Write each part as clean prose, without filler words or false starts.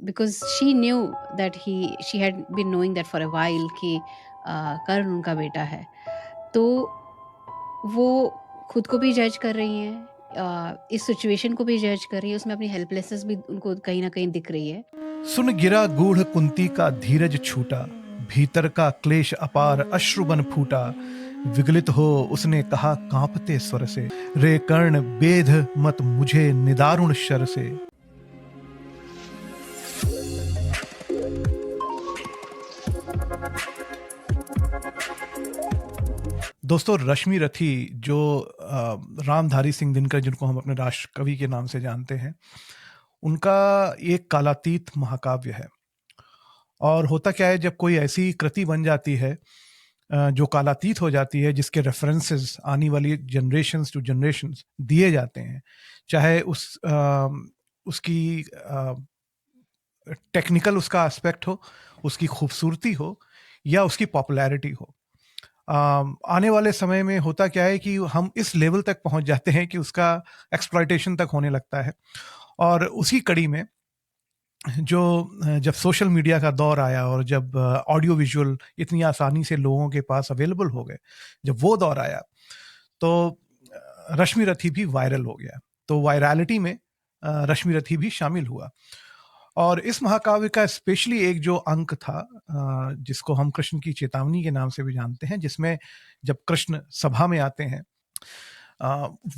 Because she knew that he she had been knowing that for a while कि कर्ण उनका बेटा है। तो वो खुद को भी जज कर रही हैं, इस सिचुएशन को भी जज कर रही है, उसमें अपनी हेल्पलेसनेस भी उनको कहीं ना कहीं दिख रही है। सुन गिरा गूढ़ कुंती का धीरज छूटा, भीतर का क्लेश अपार अश्रुबन फूटा। विगलित हो उसने कहा कांपते स्वर से, रे कर्ण बेध मत मुझे निदारुण शर से। दोस्तों, रश्मि रथी जो रामधारी सिंह दिनकर, जिनको हम अपने राष्ट्र कवि के नाम से जानते हैं, उनका एक कालातीत महाकाव्य है। और होता क्या है, जब कोई ऐसी कृति बन जाती है जो कालातीत हो जाती है, जिसके रेफरेंसेस आने वाली जनरेशन्स टू जनरेशन्स दिए जाते हैं, चाहे उसकी टेक्निकल उसका एस्पेक्ट हो, उसकी खूबसूरती हो, या उसकी पॉपुलैरिटी हो। आने वाले समय में होता क्या है कि हम इस लेवल तक पहुंच जाते हैं कि उसका एक्सप्लॉयटेशन तक होने लगता है। और उसी कड़ी में जो जब सोशल मीडिया का दौर आया और जब ऑडियो विजुअल इतनी आसानी से लोगों के पास अवेलेबल हो गए, जब वो दौर आया, तो रश्मि रथी भी वायरल हो गया। तो वायरलिटी में रश्मि रथी भी शामिल हुआ। और इस महाकाव्य का स्पेशली एक जो अंक था, जिसको हम कृष्ण की चेतावनी के नाम से भी जानते हैं, जिसमें जब कृष्ण सभा में आते हैं,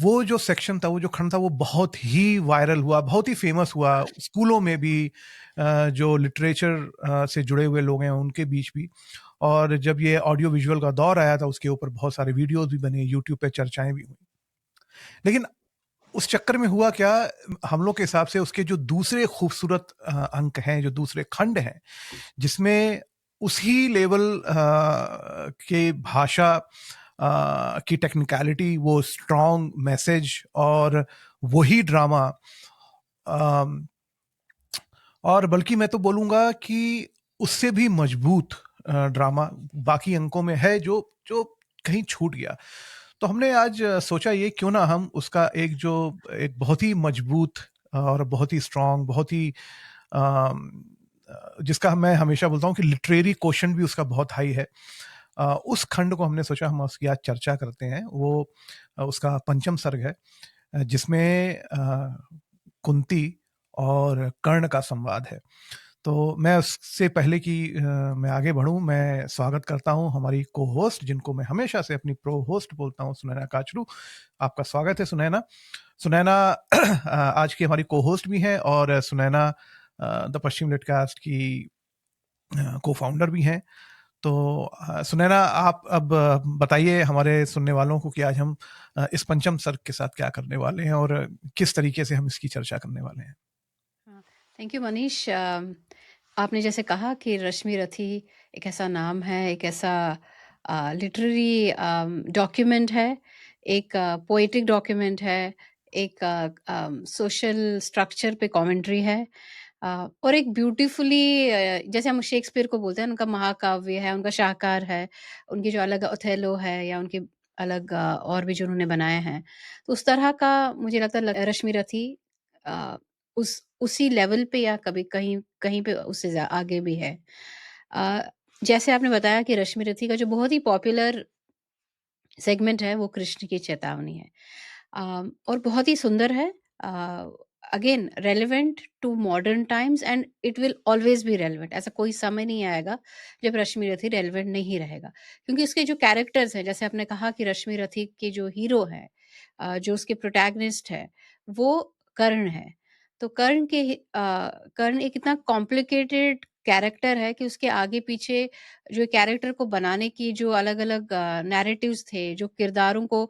वो जो सेक्शन था, वो जो खंड था, वो बहुत ही वायरल हुआ, बहुत ही फेमस हुआ। स्कूलों में भी जो लिटरेचर से जुड़े हुए लोग हैं उनके बीच भी। और जब ये ऑडियो विजुअल का दौर आया था, उसके ऊपर बहुत सारे वीडियोस भी बने, यूट्यूब पे चर्चाएं भी हुई। लेकिन उस चक्कर में हुआ क्या, हम लोग के हिसाब से उसके जो दूसरे खूबसूरत अंक हैं, जो दूसरे खंड हैं, जिसमें उसी लेवल के भाषा की टेक्निकलिटी, वो स्ट्रॉन्ग मैसेज और वही ड्रामा, अम, और बल्कि मैं तो बोलूँगा कि उससे भी मजबूत ड्रामा बाकी अंकों में है, जो जो कहीं छूट गया। तो हमने आज सोचा ये क्यों ना हम उसका एक बहुत ही मजबूत और बहुत ही स्ट्रॉन्ग, बहुत ही अम, जिसका मैं हमेशा बोलता हूँ कि लिटरेरी क्वेश्चन भी उसका बहुत हाई है, उस खंड को हमने सोचा हम उसकी आज चर्चा करते हैं। वो उसका पंचम सर्ग है, जिसमें कुंती और कर्ण का संवाद है। तो मैं उससे पहले कि मैं आगे बढ़ूं, मैं स्वागत करता हूं हमारी को होस्ट, जिनको मैं हमेशा से अपनी प्रो होस्ट बोलता हूं, सुनैना काचरू। आपका स्वागत है सुनैना। सुनैना आज की हमारी को होस्ट भी हैं, और सुनैना द पश्चिम लिटकास्ट की को फाउंडर भी हैं। तो सुनैना, आप अब बताइए हमारे सुनने वालों को कि आज हम इस पंचम सर्ग के साथ क्या करने वाले हैं और किस तरीके से हम इसकी चर्चा करने वाले हैं। Thank you Manish. आपने जैसे कहा कि रश्मि रथी एक ऐसा नाम है, एक ऐसा लिटरेरी डॉक्यूमेंट है, एक पोएटिक डॉक्यूमेंट है, एक सोशल स्ट्रक्चर पे कमेंट्री है, और एक ब्यूटीफुली, जैसे हम शेक्सपियर को बोलते हैं, उनका महाकाव्य है, उनका शाहकार है, उनकी जो अलग ओथेलो है, या उनके अलग और भी जो उन्होंने बनाए हैं, तो उस तरह का मुझे लगता है रश्मि रथी उसी लेवल पे या कभी कहीं कहीं पे उससे आगे भी है। अ, जैसे आपने बताया कि रश्मि रथी का जो बहुत ही पॉपुलर सेगमेंट है वो कृष्ण की चेतावनी है, और बहुत ही सुंदर है। Again relevant to modern times, and it will always be relevant. ऐसा कोई समय नहीं आएगा जब रश्मि रथी रेलेवेंट नहीं रहेगा, क्योंकि उसके जो कैरेक्टर्स हैं, जैसे आपने कहा कि रश्मि रथी के जो हीरो है, जो उसके प्रोटैगनिस्ट है, वो कर्ण है। तो कर्ण एक इतना कॉम्प्लिकेटेड कैरेक्टर है कि उसके आगे पीछे जो कैरेक्टर को बनाने की जो अलग-अलग नैरेटिव्स थे, जो किरदारों को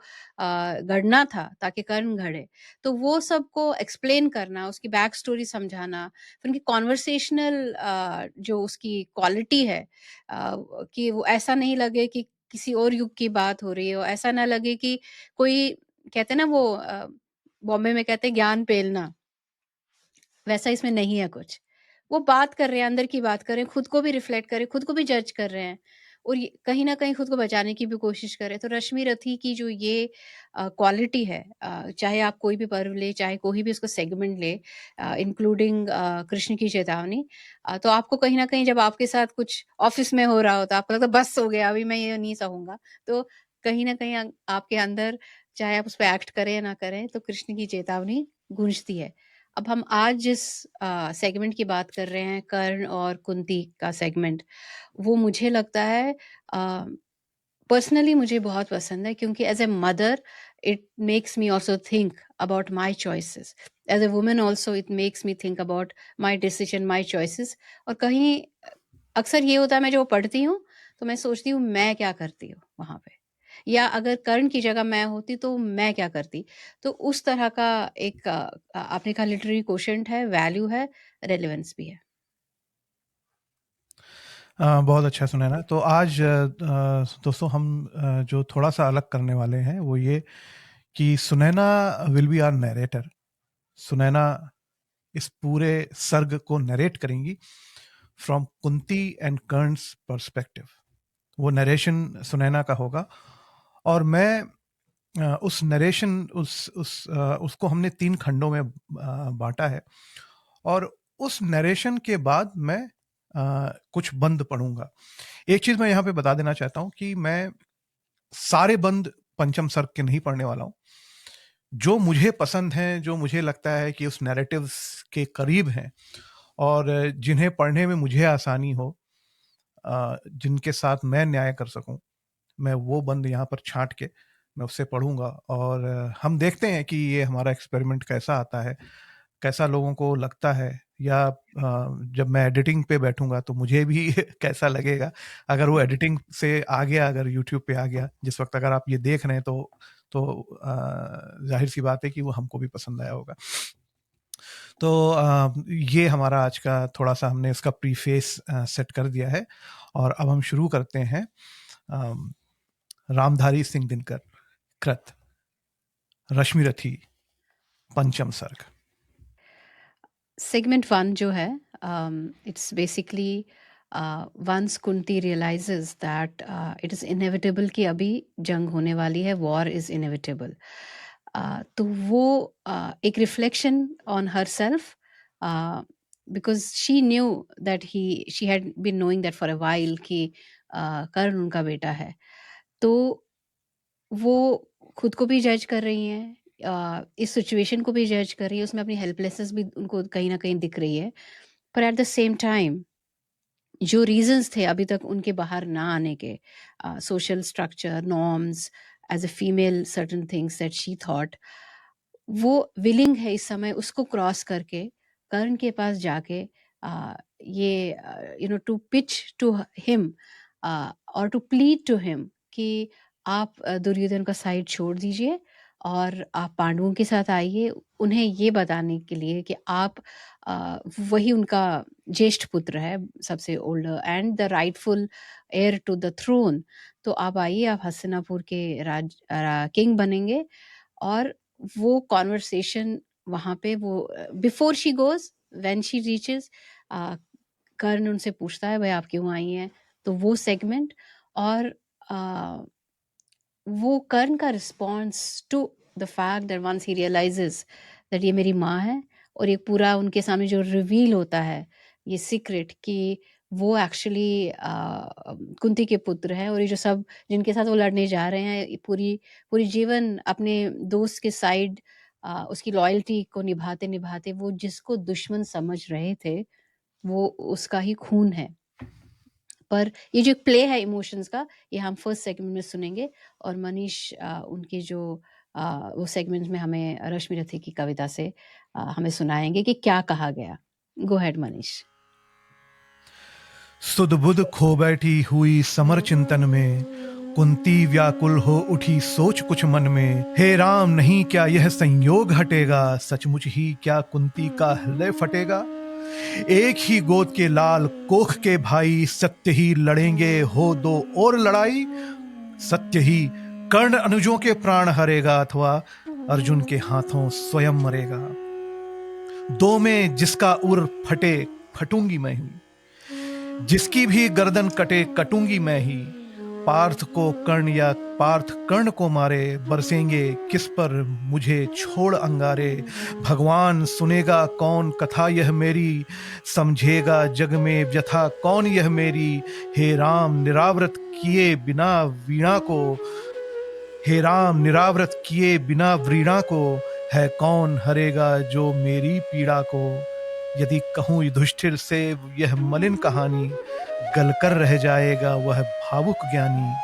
गढ़ना था ताकि कर्ण घड़े, तो वो सबको एक्सप्लेन करना, उसकी बैक स्टोरी समझाना, फिर उनकी कन्वर्सेशनल जो उसकी क्वालिटी है, कि वो ऐसा नहीं लगे कि किसी और युग की बात हो रही है, और ऐसा ना लगे कि कोई, कहते हैं ना वो, बॉम्बे में कहते हैं ज्ञान पेलना, वैसा इसमें नहीं है कुछ। वो बात कर रहे हैं, अंदर की बात कर रहे हैं, खुद को भी रिफ्लेक्ट कर रहे हैं, खुद को भी जज कर रहे हैं। और ये कहीं न कहीं खुद को बचाने की भी कोशिश करे। तो रश्मि रथी की जो ये क्वालिटी है, चाहे आप कोई भी पर्व ले, चाहे कोई भी उसका सेगमेंट ले, इंक्लूडिंग कृष्ण की चेतावनी, तो आपको कहीं न कहीं जब आपके साथ कुछ ऑफ़िस में हो रहा होता है, आपको लगता है बस हो गया, अभी मैं ये नहीं सहूँगा। तो कहीं न कहीं आपके अंदर, चाहे आप उस पे एक्ट करें या ना करें, तो कृष्ण की चेतावनी गूंजती है। अब हम आज जिस सेगमेंट की बात कर रहे हैं, कर्ण और कुंती का सेगमेंट, वो मुझे लगता है पर्सनली मुझे बहुत पसंद है, क्योंकि as a mother it makes me also think about my choices. As a woman also it makes me think about my decision, my choices. और कहीं अक्सर ये होता है, मैं जो पढ़ती हूँ, तो मैं सोचती हूँ मैं क्या करती हूँ वहाँ पे? या अगर कर्ण की जगह मैं होती तो मैं क्या करती? तो उस तरह का एक आपने कहा लिटरेरी कोशंट है, वैल्यू है, रेलेवेंस भी है। बहुत अच्छा सुनैना। तो आज दोस्तों हम जो थोड़ा-सा अलग करने वाले हैं वो ये कि Sunaina will be our narrator. Sunaina इस पूरे सर्ग को नरेट करेंगी from Kunti and Karna's perspective. वो नरेशन सुनैना का होगा और मैं उस नरेशन उसको हमने 3 खंडों में बाँटा है और उस नरेशन के बाद मैं कुछ बंद पढ़ूँगा। एक चीज़ मैं यहाँ पे बता देना चाहता हूँ कि मैं सारे बंद पंचम सर्ग के नहीं पढ़ने वाला हूँ। जो मुझे पसंद हैं, जो मुझे लगता है कि उस नैरेटिव्स के करीब हैं और जिन्हें पढ़ने में मुझे आसानी हो, जिनके साथ मैं न्याय कर सकूँ, मैं वो बंद यहाँ पर छाँट के मैं उससे पढ़ूँगा और हम देखते हैं कि ये हमारा एक्सपेरिमेंट कैसा आता है, कैसा लोगों को लगता है या जब मैं एडिटिंग पे बैठूँगा तो मुझे भी कैसा लगेगा। अगर वो एडिटिंग से आ गया, अगर यूट्यूब पे आ गया, जिस वक़्त अगर आप ये देख रहे हैं तो ज़ाहिर-सी बात है कि वो हमको भी पसंद आया होगा। तो ये हमारा आज का थोड़ा-सा हमने इसका प्रीफ़ेस सेट कर दिया है और अब हम शुरू करते हैं अम, रामधारी सिंह दिनकर कृत रश्मि रथी पंचम सर्ग। सेगमेंट 1 जो है, it's basically once Kunti realises that it is inevitable कि अभी जंग होने वाली है, वॉर इज़ इनएविटेबल। तो वो एक reflection on herself, because she knew that he she had been knowing that for a while कि कर्ण उनका बेटा है। तो वो खुद को भी जज कर रही हैं, इस सिचुएशन को भी जज कर रही है, उसमें अपनी हेल्पलेसनेस भी उनको कहीं न कहीं दिख रही है। पर एट द सेम टाइम जो रीज़न्स थे अभी तक उनके बाहर ना आने के, social structure, norms, as a female certain things that she thought, वो विलिंग है इस समय उसको क्रॉस करके कर्ण के पास जाके ये टू पिच टू हिम और टू प्लीड टू हिम कि आप दुर्योधन का साइड छोड़ दीजिए और आप पांडवों के साथ आइए, उन्हें ये बताने के लिए कि आप वही उनका ज्येष्ठ पुत्र है, सबसे older and the rightful heir to the throne. तो आप आइए, आप हस्तिनापुर के किंग बनेंगे। और वो कॉन्वर्सेशन वहाँ पे वो before she goes, when she reaches, uh, Karna उनसे पूछता है, "भई आप क्यों आई हैं?" तो वो सेगमेंट और अ, वो कर्ण का response to the fact that once he realises that ये मेरी माँ है, और ये पूरा उनके सामने जो रिवील होता है ये सीक्रेट कि वो एक्चुअली कुंती के पुत्र हैं, और ये जो सब जिनके साथ वो लड़ने जा रहे हैं, ये पूरी पूरी जीवन अपने दोस्त के साइड उसकी लॉयल्टी को निभाते निभाते वो जिसको दुश्मन समझ रहे थे वो उसका ही खून है। पर ये जो एक प्ले है इमोशंस का, ये हम फर्स्ट सेगमेंट में सुनेंगे, और मनीष उनके जो वो सेगमेंट में हमें रश्मि रथी की कविता से हमें सुनाएंगे कि क्या कहा गया। गो हेड मनीष। सुध बुध खो बैठी हुई समर चिंतन में, कुंती व्याकुल हो उठी सोच कुछ मन में। हे राम, नहीं क्या यह संयोग हटेगा, सचमुच ही क्या कुंती का हृदय फटेगा। एक ही गोद के लाल कोख के भाई, सत्य ही लड़ेंगे हो दो और लड़ाई। सत्य ही कर्ण अनुजों के प्राण हरेगा, अथवा अर्जुन के हाथों स्वयं मरेगा। दो में जिसका उर फटे, फटूंगी मैं ही। जिसकी भी गर्दन कटे कटूंगी मैं ही, पार्थ को कर्ण या पार्थ कर्ण को मारे, बरसेंगे किस पर मुझे छोड़ अंगारे। भगवान सुनेगा कौन कथा यह मेरी, समझेगा जग में व्यथा कौन यह मेरी। हे राम निरावृत किए बिना वीणा को, हे राम निरावृत किए बिना व्रीणा को, है कौन हरेगा जो मेरी पीड़ा को। यदि कहूँ युधिष्ठिर से यह मलिन कहानी, गलकर रह जाएगा वह भावुक ज्ञानी।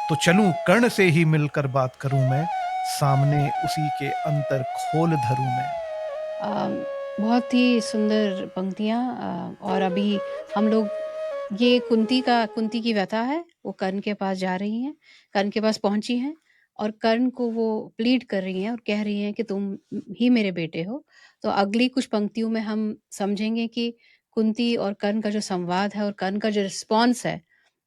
तो चलूं कर्ण से ही मिलकर बात करूं मैं, सामने उसी के अंतर खोल धरूं मैं। अ, बहुत ही सुंदर पंक्तियाँ और अभी हम लोग ये कुंती की व्यथा है, वो कर्ण के पास जा रही हैं, कर्ण के पास पहुँची हैं और कर्ण को वो प्लीड कर रही हैं और कह रही हैं कि तुम ही मेरे बेटे हो। तो अगली कुछ पंक्तियों में हम समझेंगे कि कुंती और कर्ण का जो संवाद है और कर्ण का जो रिस्पॉन्स है,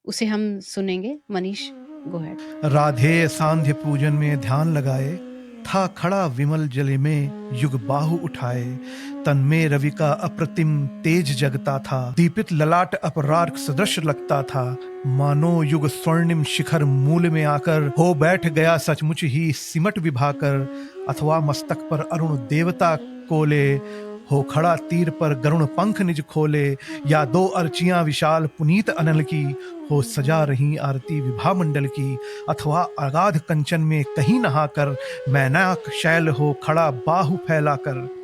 उसे हम सुनेंगे। Manish, go ahead. राधे सांध्य पूजन में ध्यान लगाए, था खड़ा विमल जल में युग बाहु उठाए। तन में रवि का अप्रतिम तेज जगता था, दीपित ललाट अपरार्क सदृश लगता था। मानो युग स्वर्णिम शिखर मूल में आकर, हो बैठ गया सचमुच ही सिमट विभाकर। अथवा मस्तक पर अरुण देवता कोले, हो खड़ा तीर पर गरुण पंख निज खोले। या दो अर्चियां विशाल पुनीत अनल की, हो सजा रही आरती विभा मंडल की। अथवा अगाध कंचन में कहीं नहाकर, मैनाक शैल हो खड़ा बाहु फैलाकर।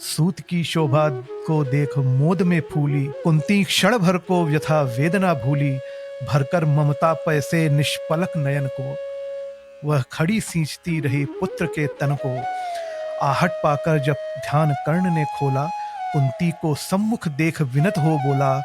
सूत की शोभा को देख मोद में फूली, कुंती क्षण भर को व्यथा वेदना भूली। भरकर ममता पैसे निष्पलक नयन को, वह खड़ी सींचती रही पुत्र के तन को। आहट पाकर जब ध्यान कर्ण ने खोला, कुंती को सम्मुख देख विनत हो बोला।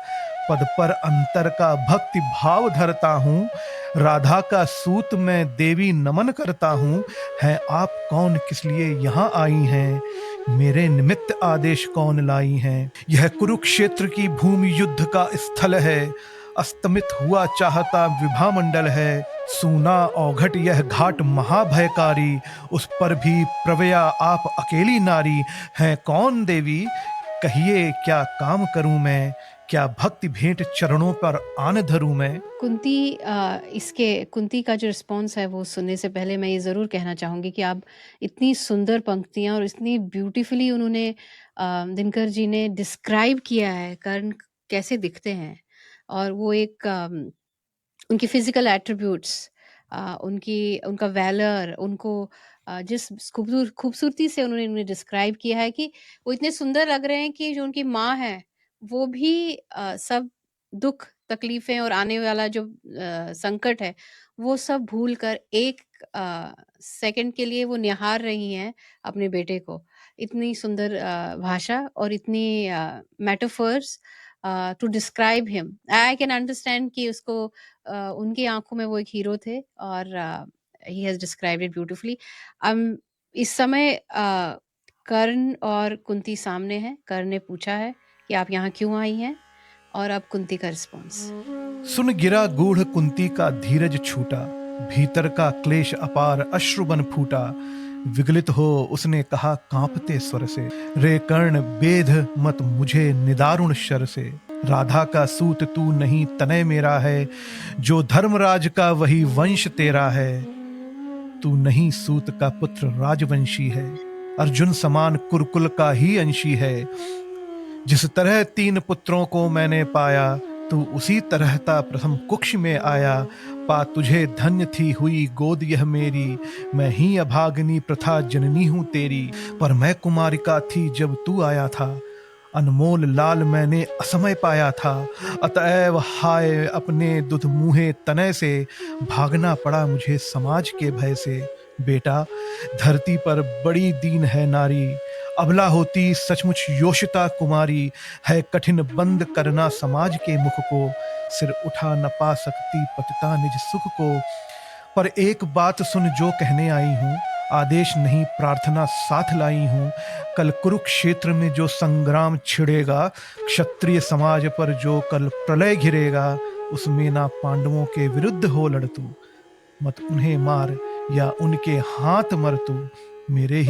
पद पर अंतर का भक्ति भाव धरता हूँ, राधा का सूत मैं देवी नमन करता हूँ। हैं आप कौन, किस लिए यहाँ आई हैं, मेरे निमित्त आदेश कौन लाई हैं। यह कुरुक्षेत्र की भूमि युद्ध का स्थल है, अस्तमित हुआ चाहता विभा मंडल है। सूना औघट यह घाट महाभयकारी, उस पर भी प्रवया आप अकेली नारी। हैं कौन देवी, कहिए क्या काम करूं मैं, क्या भक्ति भेंट चरणों पर आन धरूं मैं। कुंती का जो रिस्पॉन्स है वो सुनने से पहले मैं ये ज़रूर कहना चाहूँगी कि आप इतनी सुंदर पंक्तियाँ और इतनी ब्यूटीफुली उन्होंने दिनकर जी ने डिस्क्राइब किया है कर्ण कैसे दिखते हैं और वो एक उनकी फिजिकल एट्रीब्यूट्स उनका वैलर उनको जिस खूबसूरती से उन्होंने उन्हें डिस्क्राइब किया है कि वो इतने सुंदर लग रहे हैं कि जो उनकी माँ है वो भी सब दुख तकलीफें और आने वाला जो संकट है वो सब भूल कर एक सेकंड के लिए वो निहार रही हैं अपने बेटे को। इतनी सुंदर भाषा और इतनी metaphors to describe him. I can understand कि उसको उनकी आंखों में वो एक हीरो थे और he has described it beautifully. इस समय कर्ण और कुंती सामने हैं। कर्ण ने पूछा है कि आप यहाँ क्यों आई हैं और अब कुंती का रिस्पॉन्स। सुन गिरा गूढ़ कुंती का धीरज छूटा, भीतर का क्लेश अपार अश्रु बन फूटा। विगलित हो उसने कहा कांपते स्वर से, रे कर्ण बेध मत मुझे निदारुण शर से। राधा का सूत तू नहीं तनय मेरा है, जो धर्मराज का वही वंश तेरा है। तू नहीं सूत का पुत्र राजवंशी है, अर्जुन समान कुरुकुल का ही अंशी है। जिस तरह 3 पुत्रों को मैंने पाया, तू उसी तरह ता प्रथम कुक्ष में आया। पा तुझे धन्य थी हुई गोद यह मेरी, मैं ही अभागिनी प्रथा जननी हूँ तेरी। पर मैं कुमारिका थी जब तू आया था, अनमोल लाल मैंने असमय पाया था। अतएव हाय अपने दुध मुँहे तनय से, भागना पड़ा मुझे समाज के भय से। बेटा धरती पर बड़ी दीन है नारी, अबला होती सचमुच योषिता कुमारी। है कठिन बंद करना समाज के मुख को, सिर उठा न पा सकती पतिता निज सुख को। पर एक बात सुन जो कहने आई हूँ, आदेश नहीं प्रार्थना साथ लाई हूँ। कल कुरुक्षेत्र में जो संग्राम छिड़ेगा, क्षत्रिय समाज पर जो कल प्रलय घिरेगा, उसमें ना पांडवों के विरुद्ध हो लड़ तू। मत उन्हें मार या उनके हाथ मर तू, मेरे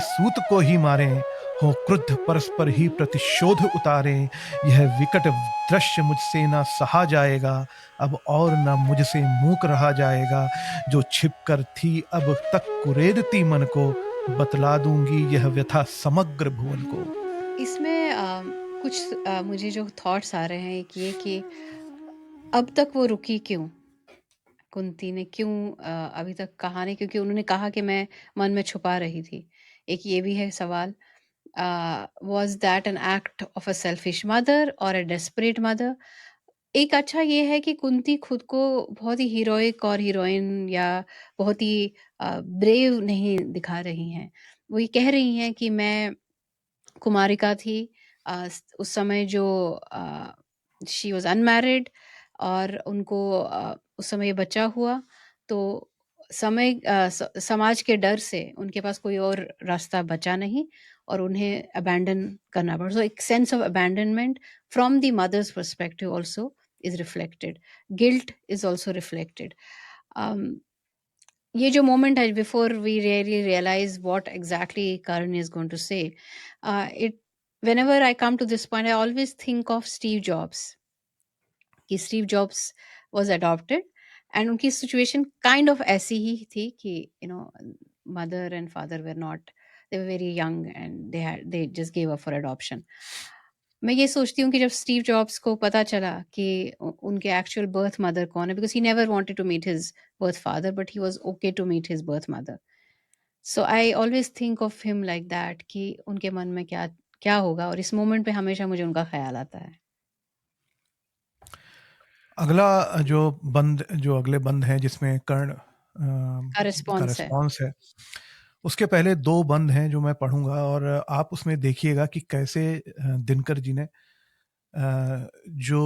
सूत को ही मारें। हो क्रुद्ध परस्पर ही प्रतिशोध उतारें, यह विकट दृश्य मुझसे ना सहा जाएगा, अब और ना मुझसे मूक रहा जाएगा, जो छिप कर थी अब तक कुरेदती मन को, बतला दूंगी यह व्यथा समग्र भुवन को। इसमें कुछ मुझे जो थॉट्स आ रहे हैं एक ये कि अब तक वो रुकी क्यों? कुंती ने क्यों अभी तक कहा नहीं, क्योंकि उन्होंने कहा कि मैं मन में छुपा रही थी। एक ये भी है सवाल। Was that an act of a selfish mother और अ डेस्परेट मदर? एक अच्छा ये है कि कुंती खुद को बहुत ही हीरोइक और हीरोइन या बहुत ही ब्रेव नहीं दिखा रही हैं। वो ये कह रही हैं कि मैं कुमारिका थी, उस समय जो शी वाज़ अनमैरिड और उनको उस समय ये बच्चा हुआ, तो समाज के डर से उनके पास कोई और रास्ता बचा नहीं और उन्हें अबैंडन करना पड़ा। सो एक sense of abandonment from the mother's perspective also is reflected. Guilt is also reflected. Um ये जो मोमेंट है before we really realize what exactly Karan is going to say, it whenever I come to this point, I always think of Steve Jobs. कि Steve jobs was adopted and उनकी situation kind of ऐसी ही थी कि you know mother and father were not, they were very young and they just give up for adoption. मैं ये सोचती हूँ कि जब स्टीव जॉब्स को पता चला कि उनके एक्चुअल बर्थ मदर कौन है, because he never wanted to meet his birth father but he was okay to meet his birth mother. So I always think of him like that कि उनके मन में क्या क्या होगा, और इस मोमेंट पे हमेशा मुझे उनका ख्याल आता है। अगला जो अगले बंद हैं जिसमें कर्ण का का रिस्पॉन्स है। रिस्पॉन्स है, उसके पहले दो बंद हैं जो मैं पढ़ूंगा और आप उसमें देखिएगा कि कैसे दिनकर जी ने जो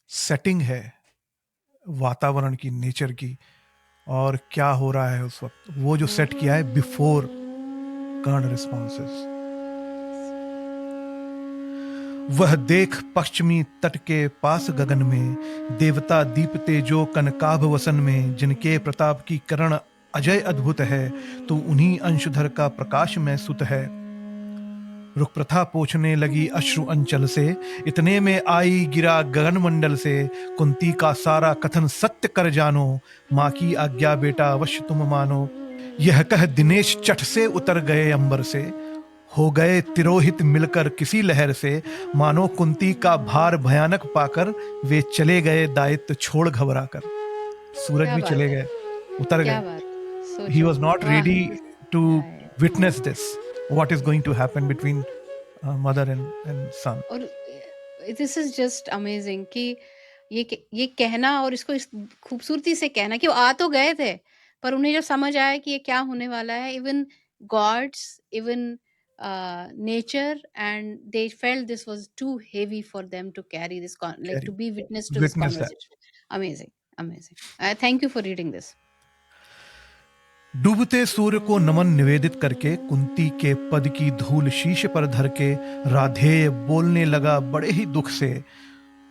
सेटिंग है वातावरण की, नेचर की, और क्या हो रहा है उस वक्त, वो जो सेट किया है बिफोर कर्ण रिस्पॉन्सेस। वह देख पश्चिमी तट के पास गगन में, देवता दीपते जो कनकाभ वसन में, जिनके प्रताप की करण अजय अद्भुत है, तो उन्हीं अंशुधर का प्रकाश में सुत है। रुख प्रथा पोछने लगी अश्रु अंचल से, इतने में आई गिरा गगन मंडल से, कुंती का सारा कथन सत्य कर जानो, माँ की आज्ञा बेटा अवश्य तुम मानो। यह कह दिनेश चट से उतर गए अंबर से, हो गए तिरोहित मिलकर किसी लहर से, मानो कुंती का भार भयानक पाकर, वे चले गए दायित्व छोड़ घबरा कर। सूरज क्या भी बात चले है! गए, उतर क्या गए। बात है! He सोचो, was not वाह! ready to hi! witness this, what is going to happen between mother and son. और दिस इज़ जस्ट अमेज़िंग कि ये कहना और इसको इस खूबसूरती से कहना कि वो आ तो गए थे, पर उन्हें जब समझ आया कि ये क्या होने वाला है, even gods, even nature, and they felt this was too heavy for them to carry this con like Carry, to be witness to this witness that. Conversation. Amazing, amazing. Thank you for reading this. डूबते सूर्य को नमन निवेदित करके, कुंती के पद की धूल शीश पर धर के, राधेय बोलने लगा बड़े ही दुख से,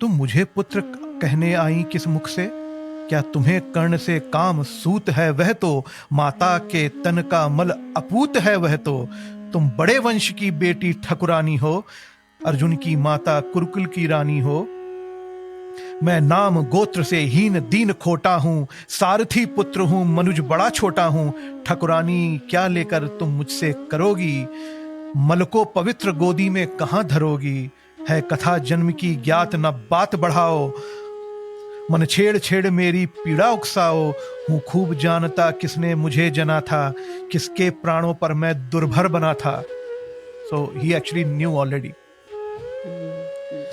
तुम मुझे पुत्र कहने आई किस मुख से? क्या तुम्हें कर्ण से काम सूत है वह तो, माता के तन का मल अपूत है वह तो। तुम बड़े वंश की बेटी ठकुरानी हो, अर्जुन की माता कुरुकुल की रानी हो। मैं नाम गोत्र से हीन दीन खोटा हूँ, सारथी पुत्र हूँ मनुज बड़ा छोटा हूँ। ठकुरानी क्या लेकर तुम मुझसे करोगी, मल को पवित्र गोदी में कहाँ धरोगी। है कथा जन्म की ज्ञात न बात बढ़ाओ, मन छेड़ छेड़ मेरी पीड़ा उकसाओ। हूँ खूब जानता किसने मुझे जना था, किसके प्राणों पर मैं दुर्भर बना था। सो ही एक्चुअली न्यू ऑलरेडी। हुँ, हुँ, हुँ।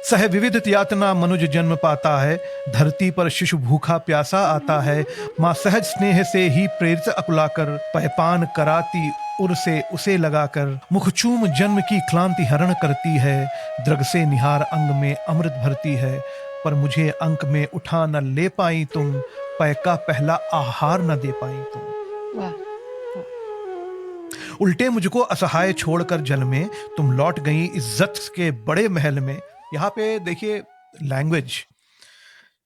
सह विविध यातना मनुज जन्म पाता है, धरती पर शिशु भूखा प्यासा आता है। माँ सहज स्नेह से ही प्रेरित अकुलाकर, पहपान कराती उर से उसे लगाकर। मुख चूम जन्म की क्लांति हरण करती है, द्रग से निहार अंग में अमृत भरती है। पर मुझे अंक में उठा न ले पाई तुम, पै का पहला आहार न दे पाई तुम। वाह! वाह! उल्टे मुझको असहाय छोड़कर जल में, तुम लौट गई इज्जत के बड़े महल में। यहाँ पे देखिए लैंग्वेज,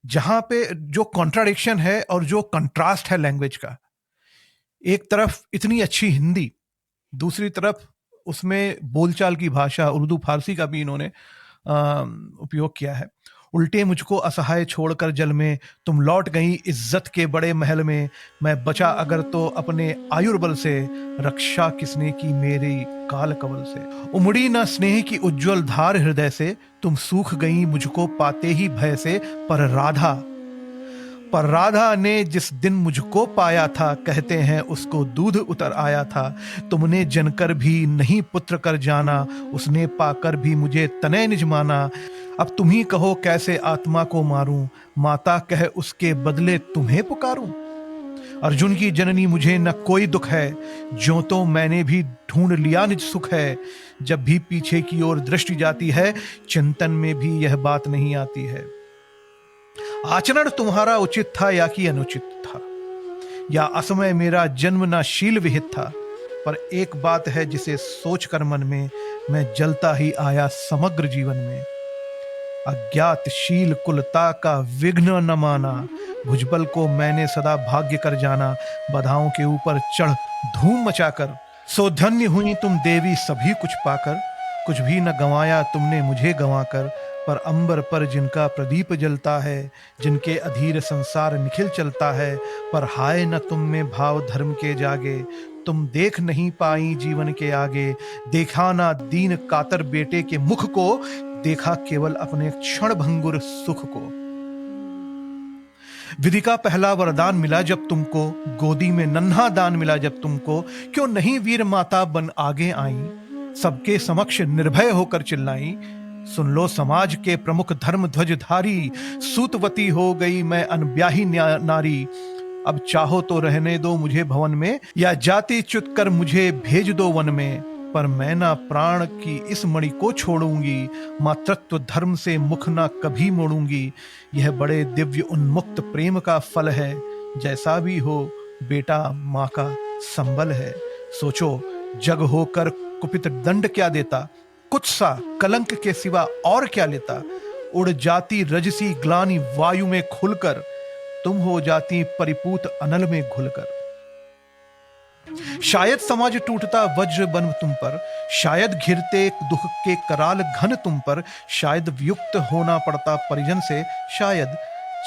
जहां पे जो कॉन्ट्राडिक्शन है और जो कंट्रास्ट है लैंग्वेज का। एक तरफ इतनी अच्छी हिंदी दूसरी तरफ उसमें बोलचाल की भाषा उर्दू फारसी का भी इन्होंने उपयोग किया है। उल्टे मुझको असहाय छोड़कर जल में तुम लौट गई इज्जत के बड़े महल में, मैं बचा अगर तो अपने आयुर्बल से, रक्षा किसने की मेरी काल कवल से। उमड़ी न स्नेह की उज्जवल धार हृदय से, तुम सूख गई मुझको पाते ही भय से। पर राधा पर राधा ने जिस दिन मुझको पाया था, कहते हैं उसको दूध उतर आया था। तुमने जनकर भी नहीं पुत्र कर जाना, उसने पाकर भी मुझे तनय निज माना। अब तुम ही कहो कैसे आत्मा को मारूं, माता कह उसके बदले तुम्हें पुकारूं। अर्जुन की जननी मुझे न कोई दुख है, जो तो मैंने भी ढूंढ लिया निज सुख है। जब भी पीछे की ओर दृष्टि जाती है, चिंतन में भी यह बात नहीं आती है। आचरण तुम्हारा उचित था या कि अनुचित था, या असमय मेरा जन्म ना शील विहित था। पर एक बात है जिसे सोचकर मन में, मैं जलता ही आया समग्र जीवन में। अज्ञातशील कुलता का विघ्न न माना, भुजबल को मैंने सदा भाग्य कर जाना। बधाओं के ऊपर चढ़ धूम मचाकर, सो धन्य हुई तुम देवी सभी कुछ पाकर। कुछ भी न गंवाया तुमने मुझे गंवाकर, पर अंबर पर जिनका प्रदीप जलता है, जिनके अधीर संसार निखिल चलता है। पर हाय न तुम में भाव धर्म के जागे, तुम देख नहीं पाई जीवन के आगे। देखा ना दीन कातर बेटे के मुख को, देखा केवल अपने क्षण भंगुर सुख को। विधि का पहला वरदान मिला जब तुमको, गोदी में नन्हा दान मिला जब तुमको। क्यों नहीं वीर माता बन आगे आई, सबके समक्ष निर्भय होकर चिल्लाई। सुन लो समाज के प्रमुख धर्म ध्वजधारी, सूतवती हो गई मैं अनब्याही नारी। अब चाहो तो रहने दो मुझे भवन में, या जाति च्युत कर मुझे भेज दो वन में। पर मैं ना प्राण की इस मणि को छोड़ूंगी, मातृत्व धर्म से मुख ना कभी मोड़ूंगी। यह बड़े दिव्य उन्मुक्त प्रेम का फल है, जैसा भी हो बेटा माँ का संबल है। सोचो जग होकर कुपित दंड क्या देता, कुछ सा कलंक के सिवा और क्या लेता। उड़ जाती रजसी ग्लानि वायु में खुलकर, तुम हो जाती परिपूत अनल में घुलकर। शायद समाज टूटता वज्र बन तुम पर, शायद घिरते दुख के कराल घन तुम पर। शायद वियुक्त होना पड़ता परिजन से, शायद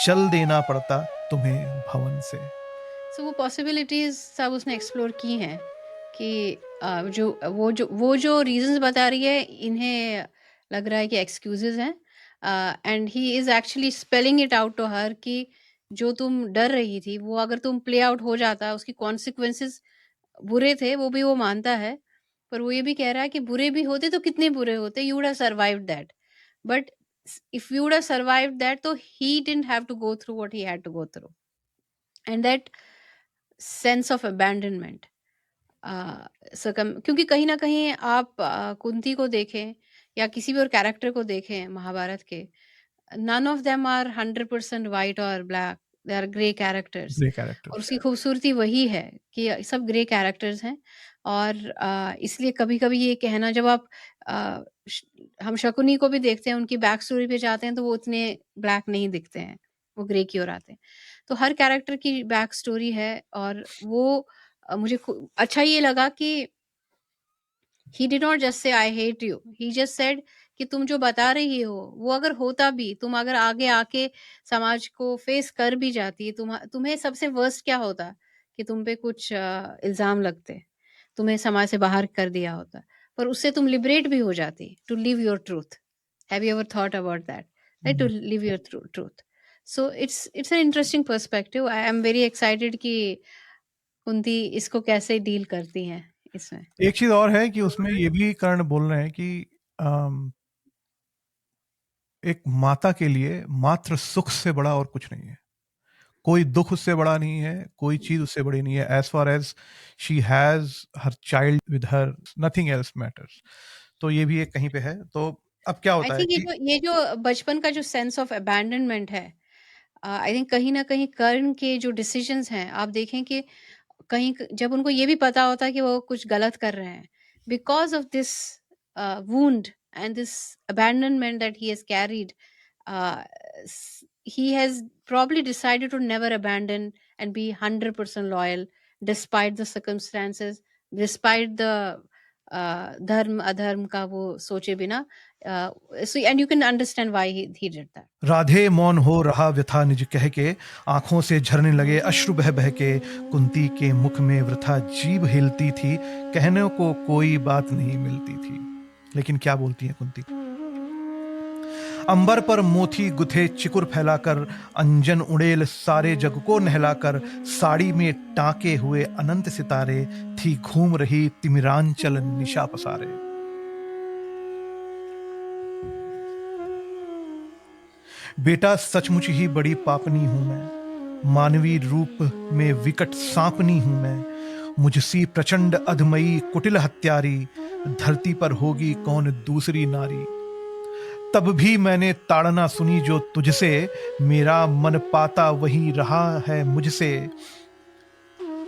चल देना पड़ता तुम्हें भवन से। सो वो पॉसिबिलिटीज सब उसने एक्सप्लोर की हैं कि जो रीजंस बता रही है, इन्हें लग रहा है कि एक्सक्यूजेज हैं, and he is actually spelling it out to her कि जो तुम डर रही थी वो अगर तुम प्ले आउट हो जाता, उसकी कॉन्सिक्वेंसेस बुरे थे, वो भी वो मानता है। पर वो ये भी कह रहा है कि बुरे भी होते तो कितने बुरे होते, you would have survived that. But if you would have survived that, तो he didn't have to go through what he had to go through. And that sense of abandonment, क्योंकि कहीं ना कहीं आप कुंती को देखें या किसी भी और कैरेक्टर को देखें महाभारत के, none of them are 100% white और black, they are grey characters. Grey और कैरेक्टर्स। उसकी खूबसूरती वही है कि सब ग्रे कैरेक्टर्स हैं। और इसलिए कभी कभी ये कहना, जब आप अ, श- हम शकुनी को भी देखते हैं, उनकी बैक स्टोरी पे जाते हैं तो वो उतने ब्लैक नहीं दिखते हैं, वो ग्रे की ओर आते हैं। तो हर कैरेक्टर की बैक स्टोरी है। और वो मुझे अच्छा ये लगा कि he did not just say I hate you, he just said कि तुम जो बता रही हो वो अगर होता भी, तुम अगर आगे आके समाज को फेस कर भी जाती, तुम्हें सबसे वर्स्ट क्या होता कि तुम पे कुछ इल्जाम लगते, तुम्हें समाज से बाहर कर दिया होता, पर उससे तुम लिबरेट भी हो जाती to live your truth. Have you ever thought about that, right, to live your truth. So it's an interesting perspective. I am very excited कि कुंती इसको कैसे डील करती हैं इसमें। एक चीज और है कि उसमें ये भी कर्ण बोल रहे हैं कि अम, एक माता के लिए मात्र सुख से बड़ा और कुछ नहीं है, कोई दुख उससे बड़ा नहीं है, कोई चीज उससे बड़ी नहीं है। As far as she has her child with her, nothing else matters. तो ये भी एक कहीं पे है। तो अब क्या आई होता है थिंक कि ये जो बचपन का जो सेंस ऑफ अबैंडनमेंट है, आई थिंक कहीं ना कहीं कर्ण के जो डिसीजंस हैं, आप देखें कि जब उनको ये भी पता होता है कि वो कुछ गलत कर रहे हैं, because of this wound and this abandonment that he has carried, he has probably decided to never abandon and be 100% loyal despite the circumstances, despite the धर्म अधर्म का वो सोचे बिना, so and you can understand why he did that. Radhe मौन हो रहा व्यथा निज कह के, आंखों से झरने लगे अश्रु बह बह के। कुंती के मुख में वृथा जीभ हिलती थी, कहने को कोई बात नहीं मिलती थी। लेकिन क्या बोलती है कुंती? अंबर पर मोती गुथे चिकुर फैलाकर, अंजन उड़ेल सारे जग को नहलाकर, साड़ी में टाके हुए अनंत सितारे, थी घूम रही तिमिरांचल निशा पसारे। बेटा सचमुच ही बड़ी पापनी हूं मैं, मानवी रूप में विकट सांपनी हूं मैं। मुझसी प्रचंड अधमयी कुटिल हत्यारी, धरती पर होगी कौन दूसरी नारी। तब भी मैंने ताड़ना सुनी जो तुझसे, मेरा मन पाता वही रहा है मुझसे।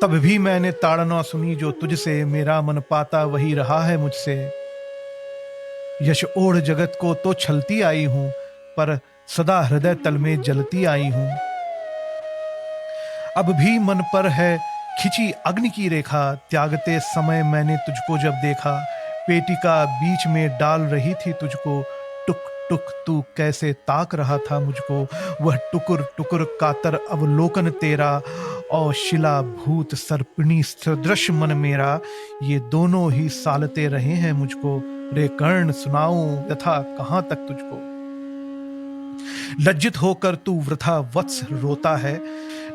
तब भी मैंने ताड़ना सुनी जो तुझसे, मेरा मन पाता वही रहा है मुझसे। यश ओढ़ जगत को तो छलती आई हूं, पर सदा हृदय तल में जलती आई हूं। अब भी मन पर है खिंची अग्नि की रेखा, त्यागते समय मैंने तुझको जब देखा। पेटिका बीच में डाल रही थी तुझको, टुक टुक तू कैसे ताक रहा था मुझको। वह टुकुर टुकुर कातर अवलोकन तेरा, और शिला भूत सर्पिणी सदृश मन मेरा। ये दोनों ही सालते रहे हैं मुझको, रे कर्ण सुनाऊं व्यथा कहां तक तुझको। लज्जित होकर तू वृथा वत्स रोता है,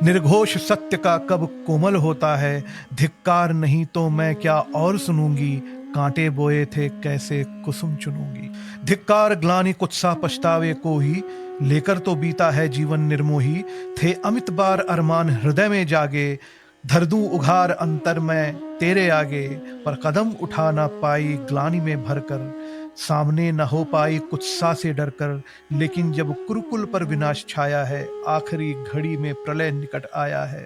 निर्घोष सत्य का कब कोमल होता है। धिक्कार नहीं तो मैं क्या और सुनूंगी, कांटे बोए थे कैसे कुसुम चुनूंगी। धिक्कार ग्लानि कुत्सा पछतावे को ही, लेकर तो बीता है जीवन निर्मोही। थे अमित बार अरमान हृदय में जागे, धर दूं उघार अंतर में तेरे आगे। पर कदम उठा ना पाई ग्लानि में भरकर, सामने न हो पाई कुत्सा से डरकर। लेकिन जब कुरुकुल पर विनाश छाया है, आखिरी घड़ी में प्रलय निकट आया है।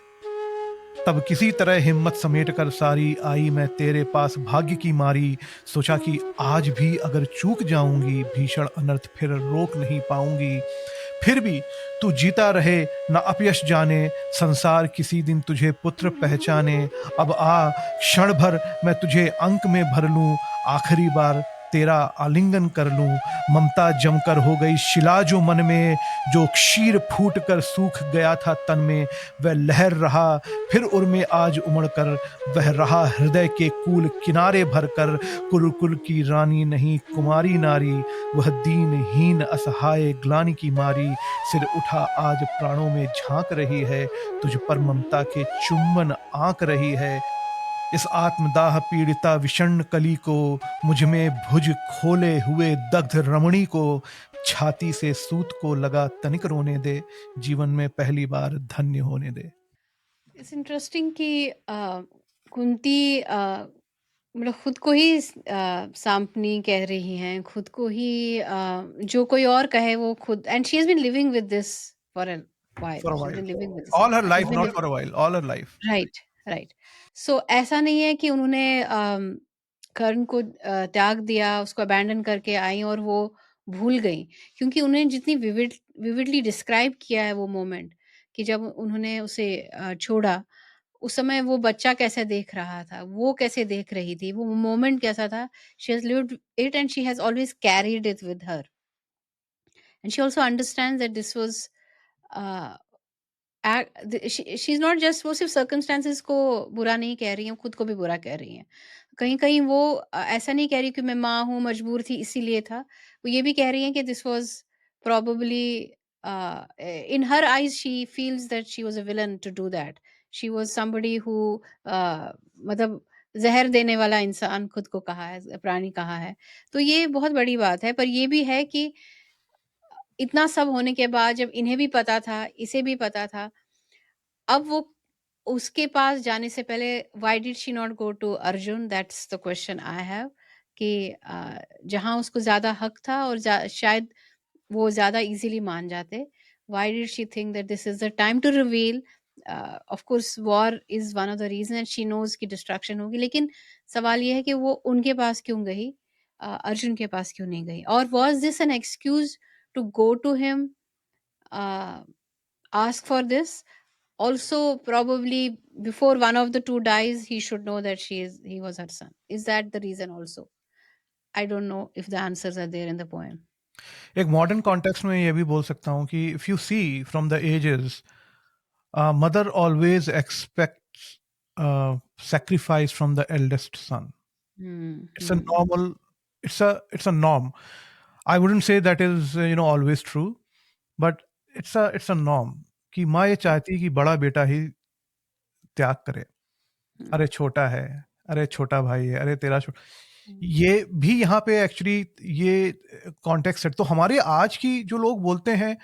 तब किसी तरह हिम्मत समेट कर सारी आई मैं तेरे पास भाग्य की मारी। सोचा कि आज भी अगर चूक जाऊंगी, भीषण अनर्थ फिर रोक नहीं पाऊंगी। फिर भी तू जीता रहे न अपयश जाने, संसार किसी दिन तुझे पुत्र पहचाने। अब आ क्षण भर मैं तुझे अंक में भर लूं, आखिरी बार तेरा आलिंगन कर लूं। ममता जमकर हो गई शिला जो मन में, जो क्षीर फूट कर सूख गया था तन में। वह लहर रहा फिर उर में आज उमड़ कर, वह रहा हृदय के कूल किनारे भर कर। कुरुकुल की रानी नहीं कुमारी नारी, वह दीनहीन असहाय ग्लानि की मारी। सिर उठा आज प्राणों में झांक रही है, तुझ पर ममता के चुम्बन आंक रही है। इस आत्मदाह पीड़िता विषण्ण कली को, मुझ में भुज खोले हुए दग्ध रमणी को। छाती से सूत को लगा तनिक रोने दे, जीवन में पहली बार धन्य होने दे। इट्स इंटरेस्टिंग कि कुंती मतलब खुद को ही सांपनी कह रही हैं, खुद को ही जो कोई और कहे वो खुद, and she has been living with this for a while, For a she has while, been living with this, all her she has life, been not for living, a while, all her life. Right, right. So ऐसा नहीं है कि उन्होंने कर्ण को त्याग दिया, उसको abandon करके आई और वो भूल गईं, क्योंकि उन्हें जितनी विविडली डिस्क्राइब किया है वो मोमेंट, कि जब उन्होंने उसे छोड़ा, उस समय वो बच्चा कैसे देख रहा था, वो कैसे देख रही थी, वो मोमेंट कैसा था। She has lived it and she has always carried it with her, and she also understands that this was a, she is not just, वो सिर्फ़ सर्कमस्टेंसेस को बुरा नहीं कह रही हैं, खुद को भी बुरा कह रही हैं। कहीं-कहीं वो ऐसा नहीं कह रही कि मैं माँ हूँ, मजबूर थी इसीलिए था। वो ये भी कह रही हैं कि this was probably in her eyes she feels that she was a villain to do that. She was somebody who मतलब ज़हर देने वाला इंसान खुद को कहा है, प्राणी कहा है। तो ये बहुत बड़ी बात है, पर ये भी है कि इतना सब होने के बाद जब इन्हें भी पता था, इसे भी पता था, अब वो उसके पास जाने से पहले why did she not go to Arjun, that's the question I have, कि जहाँ उसको ज़्यादा हक था और शायद वो ज़्यादा इजीली मान जाते। Why did she think that this is the time to reveal? Of course war is one of the reason and she knows कि डिस्ट्रैक्शन होगी, लेकिन सवाल ये है कि वो उनके पास क्यों गई? अर्जुन के पास क्यों नहीं गई? और was this an excuse to go to him, ask for this? also probably before one of the two dies, he should know that he was her son. Is that the reason also? I don't know if the answers are there in the poem. एक modern context में ये भी बोल सकता हूँ कि if you see from the ages, mother always expects sacrifice from the eldest son. Hmm. It's a Hmm. normal, it's a norm. I wouldn't say that is always true, but it's a norm कि माँ ये चाहती है कि बड़ा बेटा ही त्याग करे। Hmm. अरे छोटा है, अरे छोटा भाई है, अरे तेरा Hmm. ये भी यहाँ पे एक्चुअली ये कॉन्टेक्स्ट है। तो हमारे आज की जो लोग बोलते हैं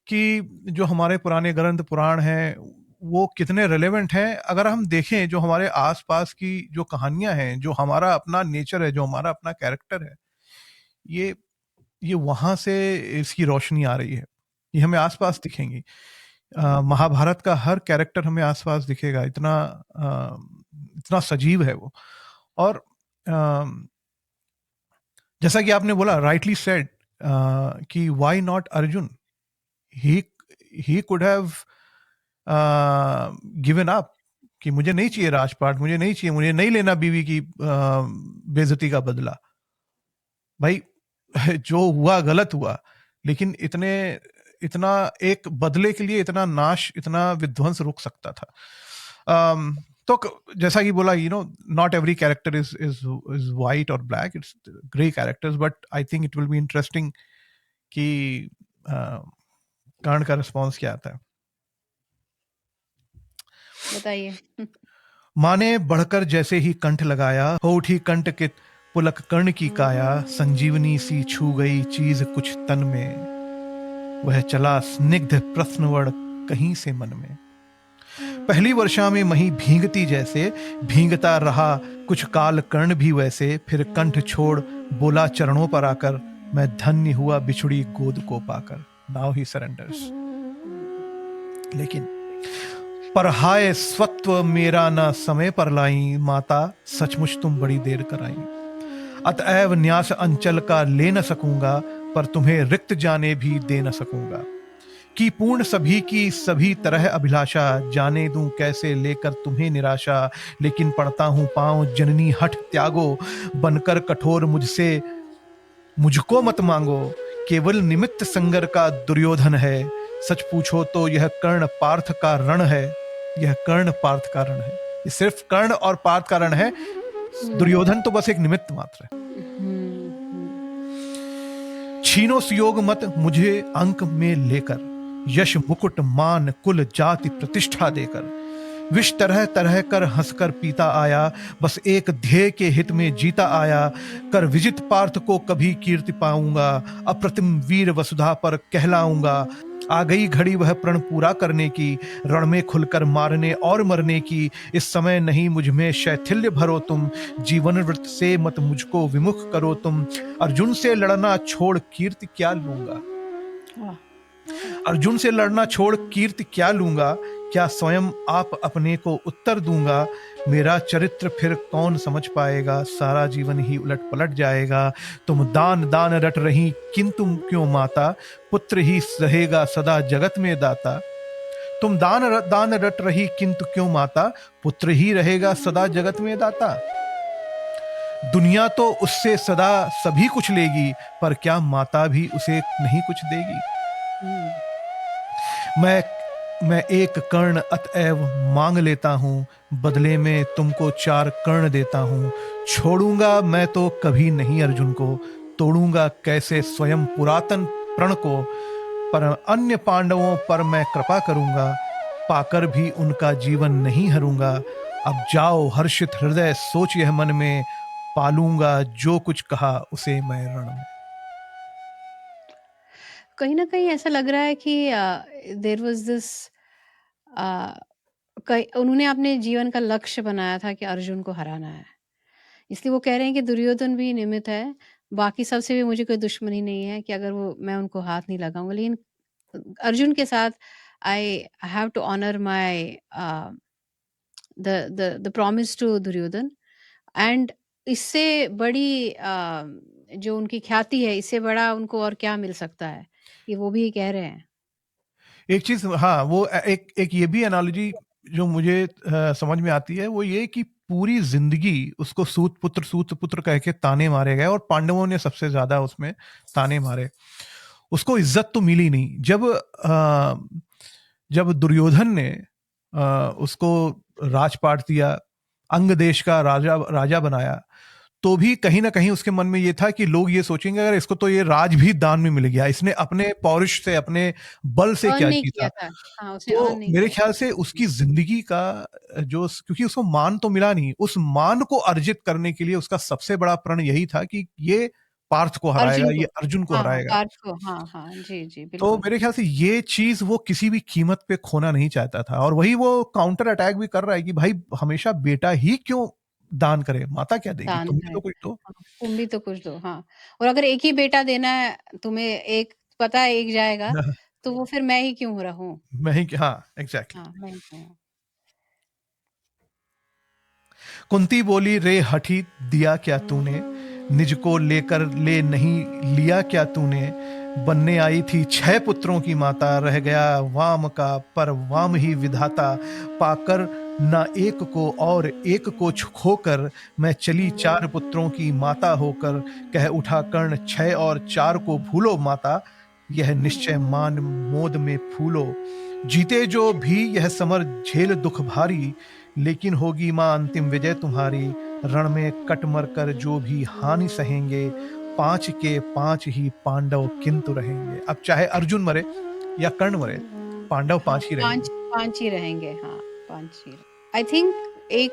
कि जो हमारे पुराने ग्रंथ पुराण हैं वो कितने रिलेवेंट हैं, अगर हम देखें जो हमारे आसपास की जो कहानियां हैं, जो हमारा अपना नेचर है, जो हमारा अपना कैरेक्टर है, ये ये वहां से इसकी रोशनी आ रही है। ये हमें आसपास दिखेंगी। महाभारत का हर कैरेक्टर हमें आसपास दिखेगा, इतना सजीव है वो। और जैसा कि आपने बोला, राइटली सेड, कि why not Arjun, he he could have given up कि मुझे नहीं चाहिए राजपाट, मुझे नहीं चाहिए, मुझे नहीं लेना बीवी की बेइज्जती का बदला। भाई जो हुआ गलत हुआ, लेकिन इतना एक बदले के लिए इतना नाश, इतना विध्वंस रुक सकता था। तो जैसा कि बोला, not every character is white और black, it's grey characters, but I think it will be interesting कि कर्ण का रिस्पॉन्स क्या आता है। बताइए। माँ ने बढ़कर जैसे ही कंठ लगाया, हो उठी कंठ के पुलक कर्ण की काया, संजीवनी सी छू गई चीज कुछ तन में, वह चला स्निग्ध प्रश्नवण कहीं से मन में। पहली वर्षा में मही भींगती जैसे, भींगता रहा कुछ काल कर्ण भी वैसे, फिर कंठ छोड़ बोला चरणों पर आकर, मैं धन्य हुआ बिछुड़ी गोद को पाकर। Now he surrenders. लेकिन पर हाय स्वत्व मेरा न समय पर लाई, माता सचमुच तुम बड़ी देर कराई। अतएव न्यास अंचल का ले न सकूंगा, पर तुम्हें रिक्त जाने भी दे न सकूंगा। कि पूर्ण सभी की सभी तरह अभिलाषा, जाने दूं कैसे लेकर तुम्हें निराशा। लेकिन पड़ता हूं पांव जननी हठ त्यागो, बनकर कठोर मुझसे मुझको मत मांगो। केवल निमित्त संगर का दुर्योधन है, सच पूछो तो यह कर्ण पार्थ का रण है। यह कर्ण पार्थ का रण है। ये सिर्फ कर्ण और पार्थ का रण है, दुर्योधन तो बस एक निमित्त मात्र है। छीनो सुयोग मत मुझे अंक में लेकर, यश मुकुट मान कुल जाति प्रतिष्ठा देकर। विष तरह तरह कर हंसकर पीता आया, बस एक ध्येय के हित में जीता आया। कर विजित पार्थ को कभी कीर्ति पाऊंगा, अप्रतिम वीर वसुधा पर कहलाऊंगा। आ गई घड़ी वह प्रण पूरा करने की, रण में खुलकर मारने और मरने की। इस समय नहीं मुझ में शैथिल्य भरो तुम, जीवन व्रत से मत मुझको विमुख करो तुम। अर्जुन से लड़ना छोड़ कीर्ति क्या लूंगा, अर्जुन से लड़ना छोड़ कीर्ति क्या लूंगा। क्या स्वयं आप अपने को उत्तर दूंगा। मेरा चरित्र फिर कौन समझ पाएगा, सारा जीवन ही उलट पलट जाएगा। तुम दान दान रट रही किंतु क्यों माता, पुत्र ही रहेगा सदा जगत में दाता। तुम दान रट रही किंतु क्यों माता, पुत्र ही रहेगा सदा जगत में दाता। दुनिया तो उससे सदा सभी कुछ लेगी, पर क्या माता भी उसे नहीं कुछ देगी। मैं मैं एक कर्ण अतएव मांग लेता हूँ, बदले में तुमको 4 कर्ण देता हूँ। छोड़ूंगा मैं तो कभी नहीं अर्जुन को, तोड़ूंगा कैसे स्वयं पुरातन प्रण को। पर अन्य पांडवों पर मैं कृपा करूंगा, पाकर भी उनका जीवन नहीं हरूंगा। अब जाओ हर्षित हृदय सोच यह मन में, पालूंगा जो कुछ कहा उसे मैं रण में। कहीं न कहीं ऐसा लग रहा है कि देयर वाज़ दिस अ, कई उन्होंने अपने जीवन का लक्ष्य बनाया था कि अर्जुन को हराना है। इसलिए वो कह रहे हैं कि दुर्योधन भी निमित्त है, बाकी सबसे भी मुझे कोई दुश्मनी नहीं है कि अगर वो मैं उनको हाथ नहीं लगाऊँगा। लेकिन अर्जुन के साथ I have to honour my the promise to Duryodhan and इससे बड़ी जो उनकी ख्याति है, इससे बड़ा उनको और क्या मिल सकता है? ये वो भी कह रहे हैं। एक चीज, हाँ, वो एक एक ये भी एनालॉजी जो मुझे समझ में आती है, वो ये कि पूरी जिंदगी उसको सूत पुत्र कह के ताने मारे गए, और पांडवों ने सबसे ज्यादा उसमें ताने मारे। उसको इज्जत तो मिली नहीं। जब दुर्योधन ने उसको राजपाट दिया, अंग देश का राजा राजा बनाया, तो भी कहीं ना कहीं उसके मन में ये था कि लोग ये सोचेंगे अगर इसको तो ये राज भी दान में मिल गया, इसने अपने पौरुष से, अपने बल से अर्न क्या नहीं जीता। किया था। हाँ, उसने अर्न तो नहीं मेरे किया था। ख्याल से जी, उसकी जिंदगी का जो, क्योंकि उसको मान तो मिला नहीं, उस मान को अर्जित करने के लिए उसका सबसे बड़ा प्रण यही था कि ये पार्थ को हराएगा, अर्जुन को। ये अर्जुन को हाँ, हाँ, हराएगा। पार्थ को। हाँ, हाँ। जी, जी, तो बिल्कुल। मेरे ख्याल से ये चीज वो किसी भी कीमत पे खोना नहीं चाहता था, और वही वो काउंटर अटैक भी कर रहा है कि भाई हमेशा बेटा ही क्यों दान करे, माता क्या देगी, दान तुम भी है। तो कुछ दो। हाँ, तुम भी तो कुछ दो, हाँ। और अगर एक ही बेटा देना है तुम्हें, एक पता है एक जाएगा, तो वो फिर मैं ही क्यों रहूँ? मैं ही, हाँ, एग्जैक्टली। हाँ, मैं ही क्यों हूँ? कुंती बोली, रे हठी, दिया क्या तूने, निज को लेकर ले नहीं लिया क्या तूने, बनने आई थी 6 पुत्रों की माता, रह गया वाम का पर वाम ही विधाता, पाकर ना एक को और एक को खोकर, मैं चली 4 पुत्रों की माता होकर, कह उठा कर्ण 6 और 4 को भूलो माता, यह निश्चय मान मोद में फूलो, जीते जो भी यह समर झेल दुख भारी, लेकिन होगी मां अंतिम विजय तुम्हारी, रण में कट मर कर जो भी हानि सहेंगे, 5 के 5 ही पांडव किंतु रहेंगे। अब चाहे अर्जुन मरे या कर्ण मरे, पांडव हाँ, 5 ही रहेंगे। 5 ही रहेंगे, हाँ, 5 ही। आई थिंक एक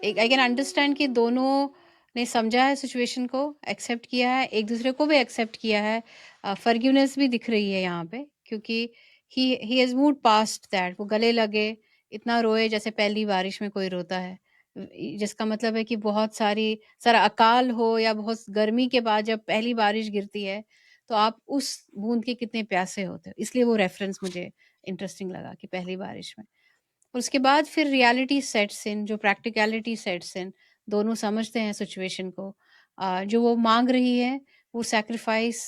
एक आई कैन अंडरस्टैंड कि दोनों ने समझा है सिचुएशन को, एक्सेप्ट किया है, एक-दूसरे को भी एक्सेप्ट किया है। फॉरगिवनेस भी दिख रही है यहाँ पे, क्योंकि he has moved past that. वो गले लगे, इतना रोए जैसे पहली बारिश में कोई रोता है। जिसका मतलब है कि बहुत सारा अकाल हो या बहुत गर्मी के बाद जब पहली बारिश गिरती है, तो आप उस बूँद के कितने प्यासे होते हो। इसलिए वो रेफ़रेंस मुझे इंटरेस्टिंग लगा कि पहली बारिश में। और उसके बाद फिर रियलिटी सेट्स इन, जो प्रैक्टिकलिटी सेट्स इन, दोनों समझते हैं सिचुएशन को। जो वो माँग रही है, वो सैक्रिफाइस,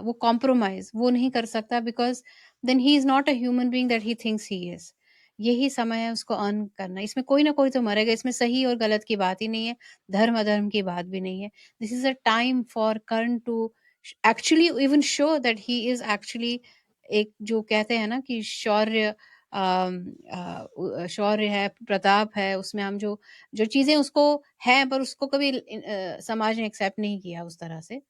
वो कॉम्प्रोमाइज़ वो नहीं कर सकता, because then he is not a human being that he thinks he is. यही समय है उसको अर्न करना। इसमें कोई ना कोई तो मरेगा, इसमें सही और गलत की बात ही नहीं है, धर्म-अधर्म की बात भी नहीं है। This is a time for Karna to actually even show that he is actually एक, जो कहते हैं ना कि शौर्य, शौर्य है, प्रताप है, उसमें हम जो जो चीज़ें उसको हैं, पर उसको कभी समाज ने एक्सेप्ट नहीं किया उस तरह से,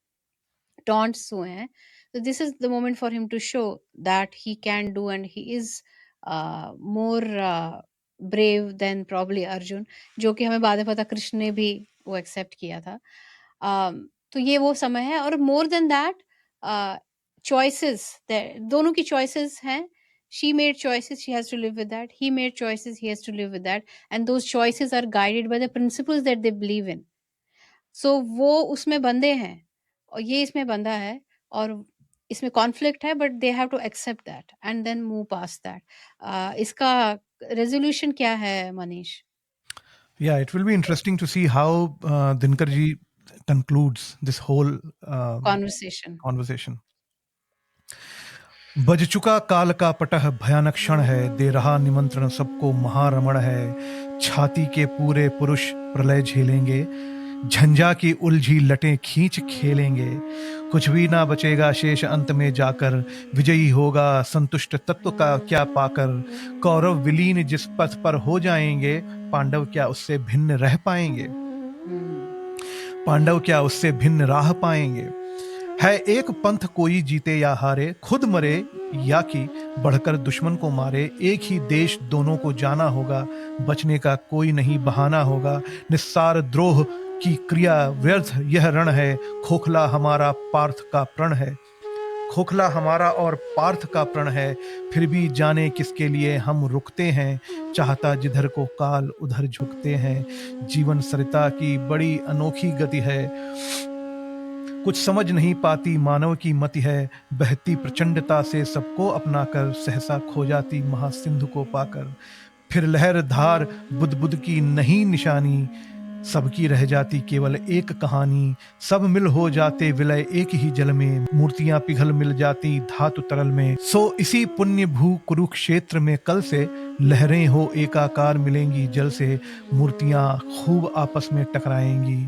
टॉन्ट्स हुए हैं। तो this is the moment for him to show that he can do, and he is more brave than probably Arjun, जो कि हमें बाद में पता कृष्ण ने भी वो एक्सेप्ट किया था। तो ये वो समय है, और मोर देन दैट चॉइसेस, दोनों की चॉइसेस हैं। She made choices, she has to live with that. He made choices, he has to live with that. And those choices are guided by the principles that they believe in. So वो उसमें बंधे हैं, और ये इसमें बंधा है, और इसमें कॉन्फ्लिक्ट है, but they have to accept that and then move past that. इसका रेज़ोल्यूशन क्या है Manish? Yeah, it will be interesting to see how Dinkar ji concludes this whole conversation. conversation. बज चुका काल का पटह भयानक क्षण है, दे रहा निमंत्रण सबको महारमण है, छाती के पूरे पुरुष प्रलय झेलेंगे, झंझा की उलझी लटें खींच खेलेंगे, कुछ भी ना बचेगा शेष अंत में जाकर, विजयी होगा संतुष्ट तत्व का क्या पाकर, कौरव विलीन जिस पथ पर हो जाएंगे, पांडव क्या उससे भिन्न रह पाएंगे, हुँ, पांडव क्या उससे भिन्न राह पाएंगे, है एक पंथ कोई जीते या हारे, खुद मरे या कि बढ़कर दुश्मन को मारे, एक ही देश दोनों को जाना होगा, बचने का कोई नहीं बहाना होगा, निस्सार द्रोह की क्रिया व्यर्थ यह रण है, खोखला हमारा पार्थ का प्रण है, खोखला हमारा और पार्थ का प्रण है, फिर भी जाने किसके लिए हम रुकते हैं, चाहता जिधर को काल उधर झुकते हैं, जीवन सरिता की बड़ी अनोखी गति है, कुछ समझ नहीं पाती मानव की मति है, बहती प्रचंडता से सबको अपनाकर, सहसा खो जाती महासिंधु को पाकर, फिर लहर धार बुद बुद की नहीं निशानी, सबकी रह जाती केवल एक कहानी, सब मिल हो जाते विलय एक ही जल में, मूर्तियां पिघल मिल जाती धातु तरल में। सो इसी पुण्य भू कुरुक्षेत्र में कल से लहरें हो एकाकार मिलेंगी जल से, मूर्तियां खूब आपस में टकराएंगी,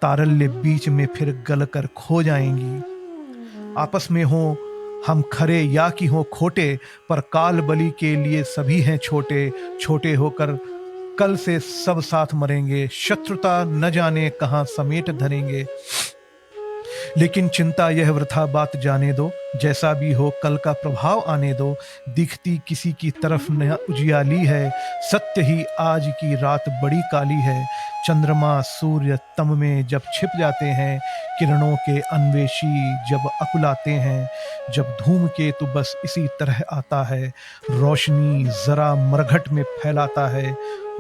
तारल्य बीच में फिर गल कर खो जाएंगी। आपस में हो हम खरे या कि हो खोटे, पर काल बलि के लिए सभी हैं छोटे, छोटे होकर कल से सब साथ मरेंगे, शत्रुता न जाने कहां समेट धरेंगे। लेकिन चिंता यह वृथा बात जाने दो, जैसा भी हो कल का प्रभाव आने दो, दिखती किसी की तरफ न उजियाली है, सत्य ही आज की रात बड़ी काली है। चंद्रमा सूर्य तम में जब छिप जाते हैं, किरणों के अन्वेषी जब अकुलाते हैं, जब धूमकेतु बस इसी तरह आता है, रोशनी जरा मरघट में फैलाता है,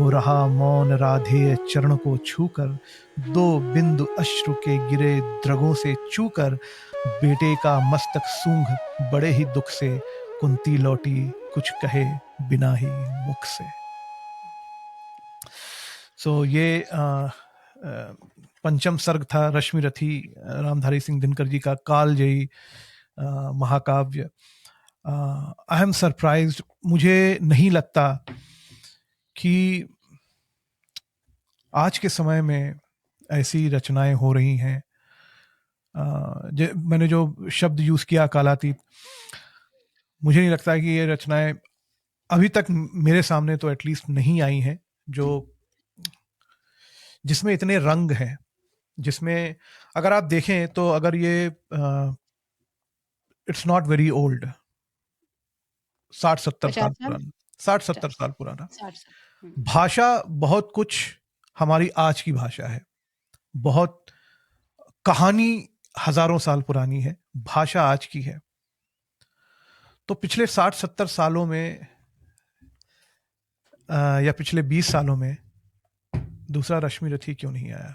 हो रहा मौन राधे चरण को छूकर, दो बिंदु अश्रु के गिरे द्रगों से चूकर, बेटे का मस्तक सूंघ बड़े ही दुख से, कुंती लौटी कुछ कहे बिना ही मुख से। सो ये पंचम सर्ग था रश्मि रथी रामधारी सिंह दिनकर जी का कालजयी महाकाव्य। आई एम सरप्राइज्ड, मुझे नहीं लगता कि आज के समय में ऐसी रचनाएं हो रही हैं। मैंने जो शब्द यूज किया कालातीत, मुझे नहीं लगता कि ये रचनाएं अभी तक मेरे सामने तो एटलीस्ट नहीं आई हैं, जो जिसमें इतने रंग हैं, जिसमें अगर आप देखें तो अगर ये इट्स नॉट वेरी ओल्ड, 60-70 50 साल साल? पुराना, 60-70 50 साल पुराना। 60 साल। भाषा बहुत कुछ हमारी आज की भाषा है, बहुत कहानी हजारों साल पुरानी है, भाषा आज की है। तो पिछले 60-70 सालों में या पिछले 20 सालों में दूसरा रश्मि रथी क्यों नहीं आया?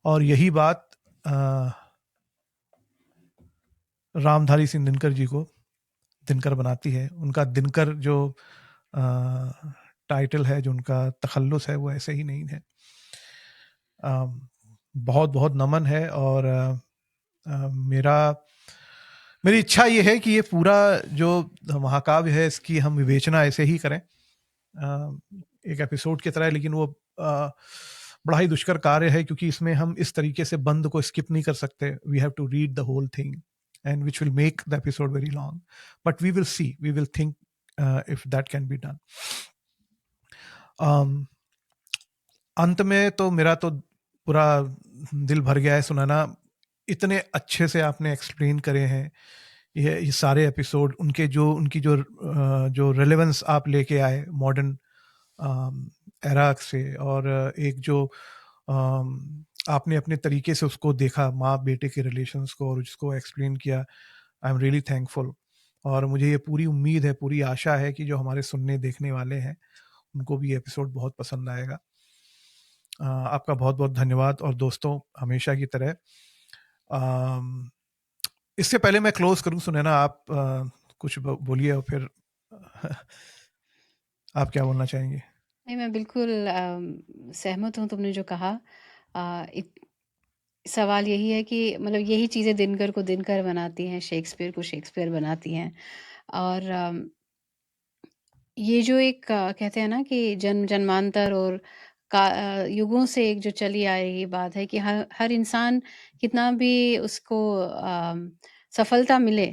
और यही बात रामधारी सिंह दिनकर जी को दिनकर बनाती है। उनका दिनकर जो टाइटल है, जो उनका तखल्लुस है, वो ऐसे ही नहीं है। बहुत बहुत नमन है। और मेरी इच्छा ये है कि ये पूरा जो महाकाव्य है इसकी हम विवेचना ऐसे ही करें, एक एपिसोड की तरह। लेकिन वो बड़ा ही दुष्कर कार्य है, क्योंकि इसमें हम इस तरीके से बंद को स्किप नहीं कर सकते। We have to read the whole thing, and which will make the episode very long, but we will think if that can be done. अंत में तो मेरा तो पूरा दिल भर गया है सुनाना। इतने अच्छे से आपने एक्सप्लेन करे हैं ये सारे एपिसोड, उनकी जो रेलेवेंस आप लेके आए मॉडर्न एरा से, और एक जो आपने अपने तरीके से उसको देखा, माँ बेटे के रिलेशंस को, और उसको एक्सप्लेन किया। I am really thankful. और मुझे ये पूरी उम्मीद है, पूरी आशा है कि जो हमारे सुनने देखने वाले हैं उनको भी ये एपिसोड बहुत पसंद आएगा। आपका बहुत बहुत धन्यवाद। और दोस्तों, हमेशा की तरह इससे पहले मैं क्लोज करूं, सुनैना आप कुछ बोलिए, और फिर आप क्या बोलना चाहेंगे? नहीं, मैं बिल्कुल सहमत हूँ तुमने जो कहा। इत सवाल यही है कि मतलब यही चीज़ें दिनकर को दिनकर बनाती हैं, शेक्सपियर को शेक्सपियर बनाती हैं। और ये जो एक कहते हैं ना कि जन्म-जन्मांतर और युगों से एक जो चली आ रही बात है कि हर हर इंसान कितना भी उसको सफलता मिले,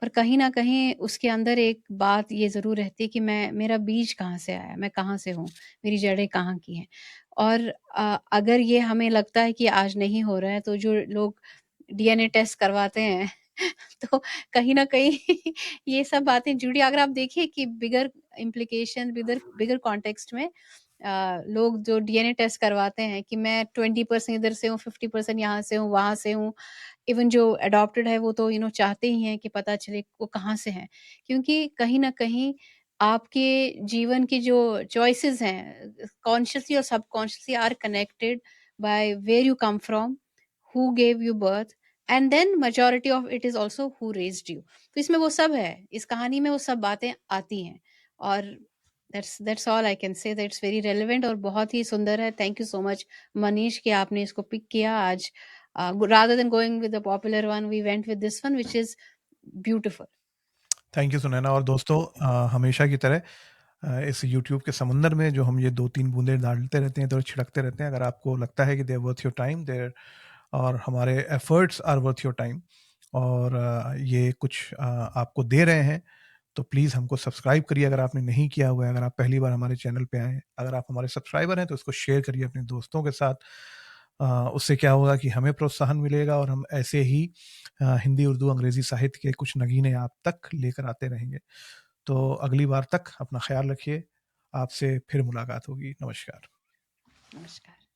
पर कहीं न कहीं उसके अंदर एक बात ये ज़रूर रहती है कि मेरा बीज कहाँ से आया, मैं कहाँ से हूँ, मेरी जड़ें कहाँ की हैं। और अगर ये हमें लगता है कि आज नहीं हो रहा है, तो जो लोग डीएनए टेस्ट करवाते हैं तो कहीं न कहीं ये सब बातें जुड़ी। अगर आप देखिए कि बिगर इम्प्लीकेशन, बिगर बिगर कॉन्टेक्स्ट में लोग जो डीएनए टेस्ट करवाते हैं कि मैं 20% इधर से हूँ, 50% यहाँ से हूँ, वहाँ से हूँ। इवन जो अडॉप्टेड है वो तो चाहते ही हैं कि पता चले वो कहाँ से हैं। क्योंकि कहीं न कहीं आपके जीवन की जो चॉइसेस हैं, कॉन्शियसली और subconsciously are connected by where you come from, who gave you birth, and then majority of it is also who raised you. तो इसमें वो सब है, इस कहानी में वो सब बातें आती हैं। और that's all I can say, that's very relevant और बहुत ही सुंदर है। Thank you so much Manish कि आपने इसको पिक किया आज। Rather than going with the popular one, we went with this one which is beautiful. Thank you Sunaina. और दोस्तों, हमेशा की तरह इस यूट्यूब के समुंदर में जो हम ये 2-3 बूंदें डालते रहते हैं, तो छिड़कते रहते हैं, अगर आपको लगता है कि they are worth your time, there और हमारे efforts are worth your time, और ये कुछ आपको दे रहे हैं, तो प्लीज़ हमको सब्सक्राइब करिए अगर आपने नहीं किया हुआ है। अगर आप पहली बार हमारे चैनल पे आए हैं, अगर आप हमारे सब्सक्राइबर हैं, तो इसको शेयर करिए अपने दोस्तों के साथ। उससे क्या होगा कि हमें प्रोत्साहन मिलेगा और हम ऐसे ही हिंदी, उर्दू, अंग्रेज़ी साहित्य के कुछ नगीने आप तक लेकर आते रहेंगे। तो अगली बार तक अपना ख़्याल रखिए। आपसे फिर मुलाकात होगी। नमस्कार। नमस्कार।